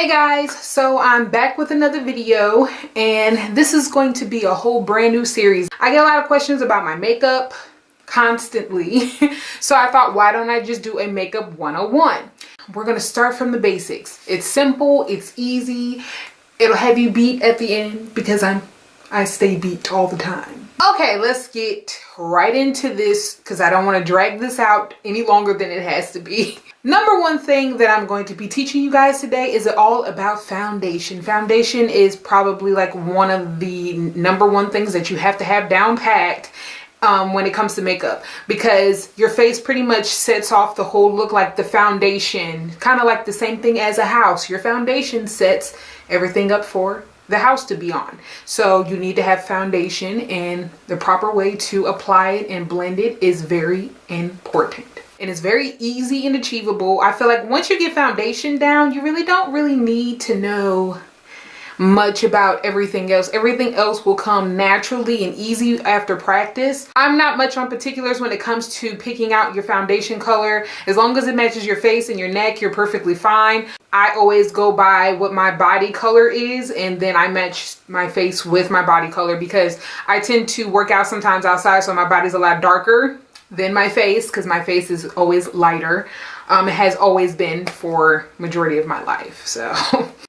Hey guys, so I'm back with another video, and this is going to be a whole brand new series. I get a lot of questions about my makeup constantly, so I thought, why don't I just do a makeup 101? We're gonna start from the basics. It's simple, it's easy, it'll have you beat at the end because I stay beat all the time. Okay, let's get right into this because I don't want to drag this out any longer than it has to be. Number one thing that I'm going to be teaching you guys today is all about foundation. Foundation is probably like one of the number one things that you have to have down packed when it comes to makeup, because your face pretty much sets off the whole look. Like the foundation, kind of like the same thing as a house. Your foundation sets everything up for the house to be on. So you need to have foundation, and the proper way to apply it and blend it is very important. And it's very easy and achievable. I feel like once you get foundation down, you really don't need to know much about everything else. Everything else will come naturally and easy after practice. I'm not much on particulars when it comes to picking out your foundation color. As long as it matches your face and your neck, you're perfectly fine. I always go by what my body color is, and then I match my face with my body color because I tend to work out sometimes outside, so my body's a lot darker than my face because my face is always lighter. It has always been for majority of my life. So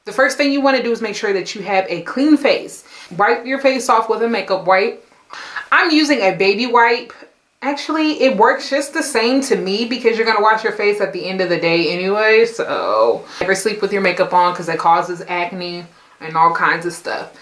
the first thing you want to do is make sure that you have a clean face. Wipe your face off with a makeup wipe. I'm using a baby wipe. Actually, it works just the same to me because you're going to wash your face at the end of the day anyway. So never sleep with your makeup on because it causes acne and all kinds of stuff.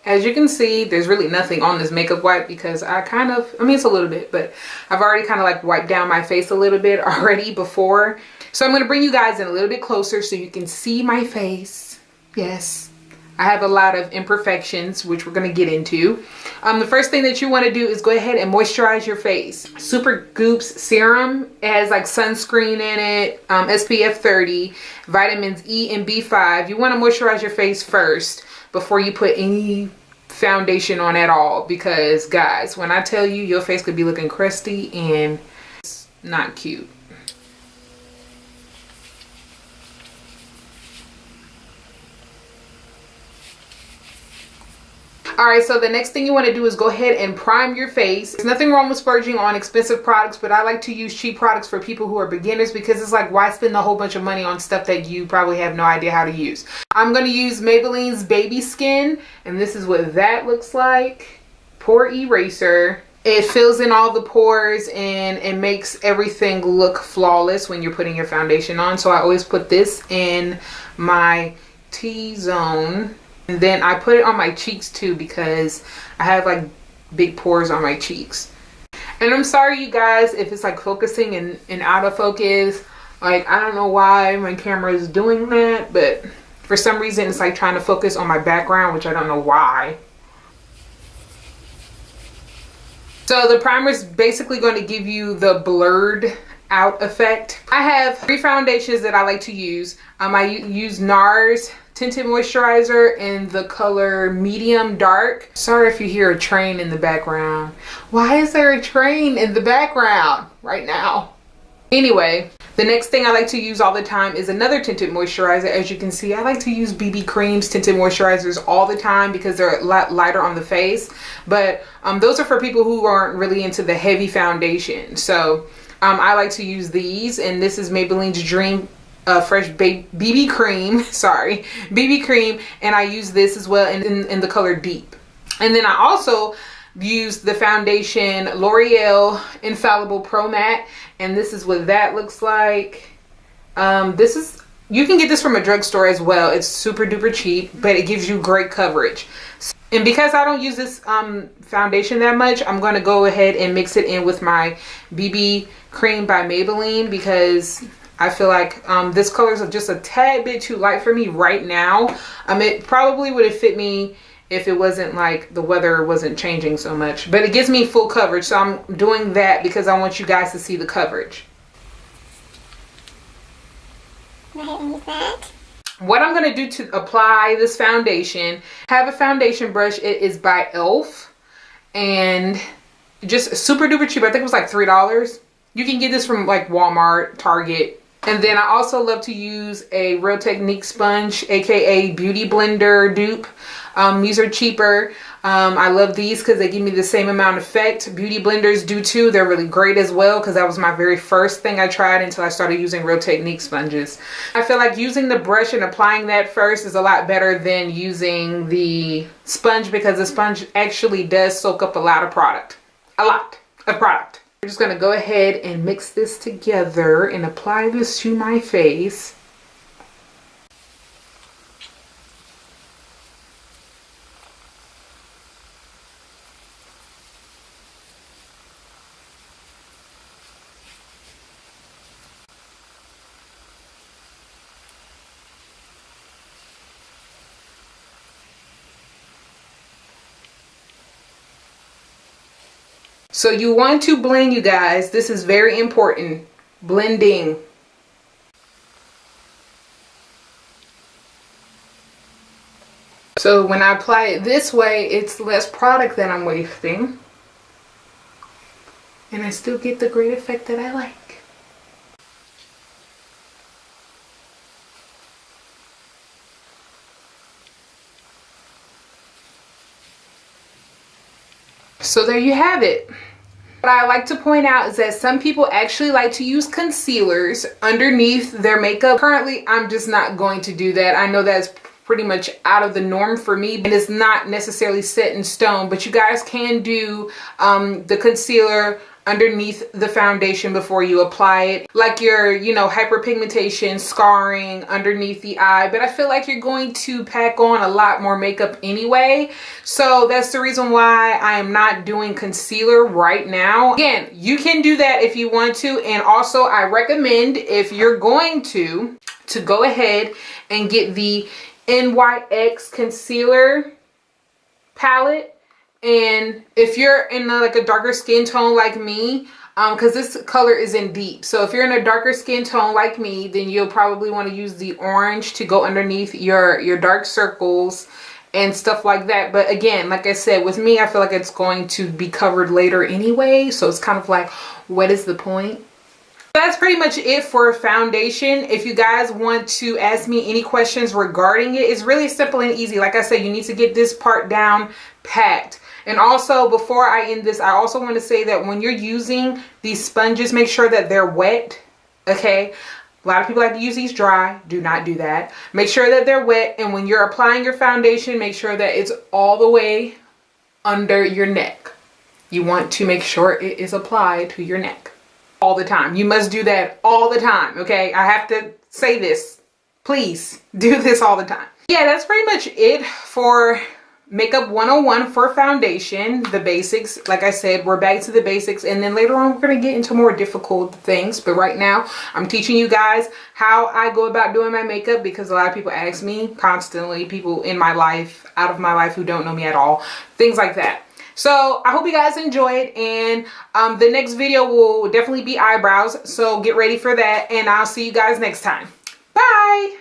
As you can see, there's really nothing on this makeup wipe because it's a little bit, but I've already kind of like wiped down my face a little bit already before. So I'm going to bring you guys in a little bit closer so you can see my face. Yes, I have a lot of imperfections, which we're going to get into. The first thing that you want to do is go ahead and moisturize your face. Super Goops serum. It has like sunscreen in it, SPF 30, vitamins E and B5. You want to moisturize your face first before you put any foundation on at all, because guys, when I tell you, your face could be looking crusty and it's not cute. Alright, so the next thing you want to do is go ahead and prime your face. There's nothing wrong with splurging on expensive products, but I like to use cheap products for people who are beginners because it's like, why spend a whole bunch of money on stuff that you probably have no idea how to use? I'm going to use Maybelline's Baby Skin, and this is what that looks like. Pore eraser. It fills in all the pores and it makes everything look flawless when you're putting your foundation on. So I always put this in my T-zone. And then I put it on my cheeks too because I have like big pores on my cheeks. And I'm sorry you guys if it's like focusing and out of focus. Like, I don't know why my camera is doing that, but for some reason it's like trying to focus on my background, which I don't know why. So the primer is basically going to give you the blurred out effect. I have 3 foundations that I like to use. I use NARS tinted moisturizer in the color medium dark. Sorry if you hear a train in the background. Why is there a train in the background right now? Anyway, the next thing I like to use all the time is another tinted moisturizer. As you can see, I like to use BB Cream's tinted moisturizers all the time because they're a lot lighter on the face. But those are for people who aren't really into the heavy foundation. So I like to use these, and this is Maybelline's Dream Fresh BB Cream. Sorry, BB Cream, and I use this as well in the color Deep. And then I also use the foundation L'Oreal Infallible Pro Matte, and this is what that looks like. You can get this from a drugstore as well. It's super duper cheap, but it gives you great coverage. And because I don't use this foundation that much, I'm going to go ahead and mix it in with my BB Cream by Maybelline because I feel like this color is just a tad bit too light for me right now. It probably would have fit me if it wasn't like the weather wasn't changing so much. But it gives me full coverage, so I'm doing that because I want you guys to see the coverage. Go ahead and use that. What I'm going to do to apply this foundation, have a foundation brush. It is by e.l.f. and just super duper cheap. I think it was like $3. You can get this from like Walmart, Target, And then I also love to use a Real Technique sponge, aka Beauty Blender dupe. These are cheaper. I love these because they give me the same amount of effect. Beauty blenders do too. They're really great as well because that was my very first thing I tried until I started using Real Technique sponges. I feel like using the brush and applying that first is a lot better than using the sponge because the sponge actually does soak up a lot of product. A lot of product. I'm just going to go ahead and mix this together and apply this to my face. So you want to blend, you guys. This is very important. Blending. So when I apply it this way, it's less product that I'm wasting. And I still get the great effect that I like. So there you have it. What I like to point out is that some people actually like to use concealers underneath their makeup. Currently, I'm just not going to do that. I know that's pretty much out of the norm for me, and it's not necessarily set in stone, but you guys can do the concealer underneath the foundation before you apply it, like your, you know, hyperpigmentation, scarring underneath the eye. But I feel like you're going to pack on a lot more makeup anyway, so that's the reason why I am not doing concealer right now. Again, you can do that if you want to, and also I recommend, if you're going to go ahead and get the NYX concealer palette. And if you're in like a darker skin tone like me, because this color is in deep, so if you're in a darker skin tone like me, then you'll probably want to use the orange to go underneath your dark circles and stuff like that. But again, like I said, with me, I feel like it's going to be covered later anyway, so it's kind of like, what is the point? That's pretty much it for foundation. If you guys want to ask me any questions regarding it, it's really simple and easy. Like I said, you need to get this part down packed. And also, before I end this, I also want to say that when you're using these sponges, make sure that they're wet, okay? A lot of people like to use these dry. Do not do that. Make sure that they're wet, and when you're applying your foundation, make sure that it's all the way under your neck. You want to make sure it is applied to your neck all the time. You must do that all the time, okay? I have to say this. Please do this all the time. Yeah, that's pretty much it for Makeup 101 for foundation, the basics. Like I said, we're back to the basics, and then later on we're going to get into more difficult things. But right now I'm teaching you guys how I go about doing my makeup, because a lot of people ask me constantly, people in my life, out of my life, who don't know me at all, things like that. So I hope you guys enjoyed, and the next video will definitely be eyebrows, so get ready for that, and I'll see you guys next time. Bye.